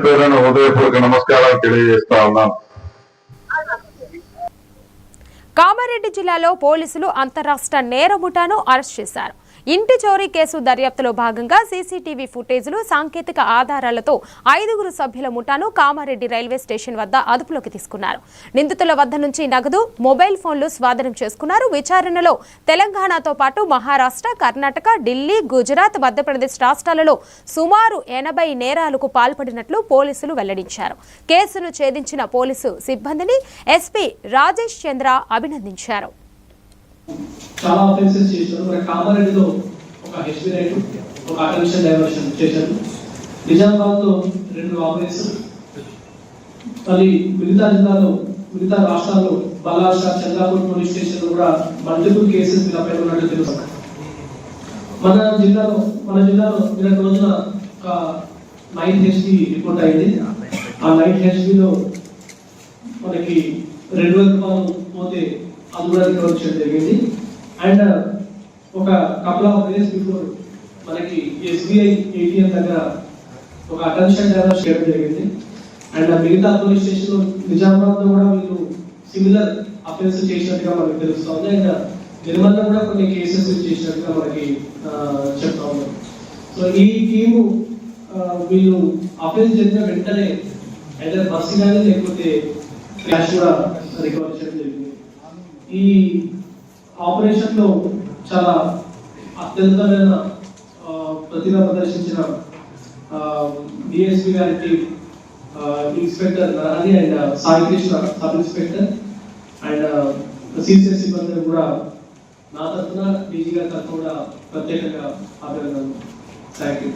పేరున హృదయపూర్వక నమస్కారాలు తెలియజేస్తా ఉన్నాను. కామారెడ్డి జిల్లాలో పోలీసులు అంతరాష్ట్ర నేర ముఠాను అరెస్ట్ చేశారు. ఇంటి చోరీ కేసు దర్యాప్తులో భాగంగా సీసీటీవీ ఫుటేజ్లు, సాంకేతిక ఆధారాలతో 5గురు సభ్యుల ముఠాను కామారెడ్డి రైల్వే స్టేషన్ వద్ద అదుపులోకి తీసుకున్నారు. నిందితుల వద్ద నుంచి నగదు, మొబైల్ ఫోన్లు స్వాధీనం చేసుకున్నారు. విచారణలో తెలంగాణతో పాటు మహారాష్ట్ర, కర్ణాటక, ఢిల్లీ, గుజరాత్, మధ్యప్రదేశ్ రాష్ట్రాలలో సుమారు 80 నేరాలకు పాల్పడినట్లు పోలీసులు వెల్లడించారు. కేసును ఛేదించిన పోలీసు సిబ్బందిని ఎస్పీ రాజేష్ చంద్ర అభినందించారు. చాలా ఆఫెన్సెస్ చేశారు. మన కామారెడ్డిలో ఒక హెచ్బి రైట్, ఒక అటెన్షన్ డైవర్షన్ చేశారు. నిజామాబాద్లో 2 రాబరీస్, మళ్ళీ మిగతా జిల్లాలో, మిగతా రాష్ట్రాల్లో బల్లార్షా, చంద్రాపూర్ పోలీస్ స్టేషన్ కూడా మల్టిపుల్ కేసెస్ వీళ్ళపై ఉన్నట్టు తెలుసు. మన జిల్లాలో నిన్న రోజున ఒక 9 హెచ్బి రిపోర్ట్ అయింది. ఆ 9 హెచ్బిలో మనకి 2,000 రూపాయలు పోతే అది కూడా రికవర్ చేయడం జరిగింది. అండ్ ఒక కపుల్ ఆఫ్ డేస్ బిఫోర్ మనకి ఎస్బీఐ ఏటీఎం దగ్గర ఒక అటెన్షన్ డైవర్షన్ చేయడం జరిగింది. అండ్ మిగతా పోలీస్ స్టేషన్ లో నిజామాబాద్ లో కూడా వీళ్ళు సిమిలర్ అఫెన్స్ చేసినట్టుగా మనకి తెలుస్తుంది. అండ్ నిర్మల్లో కూడా కొన్ని కేసెస్ చేసినట్టుగా మనకి చెప్తా ఉన్నాం. సో ఈ టీము వీళ్ళు అఫెన్స్ జరిగిన వెంటనే అయితే బస్సు కానీ లేకపోతే క్యాష్ కూడా రికవర్ చేయడం జరిగింది. ఈ ఆపరేషన్ లో చాలా అత్యంతమైన ప్రతిభ ప్రదర్శించిన డిఎస్పీ గారికి, inspector Narahari and Sai Krishna sub inspector and CCS సిబ్బంది కూడా నా తరఫున, డీజీ గారి తరఫున కూడా ప్రత్యేకంగా అభినందనలు. Thank you.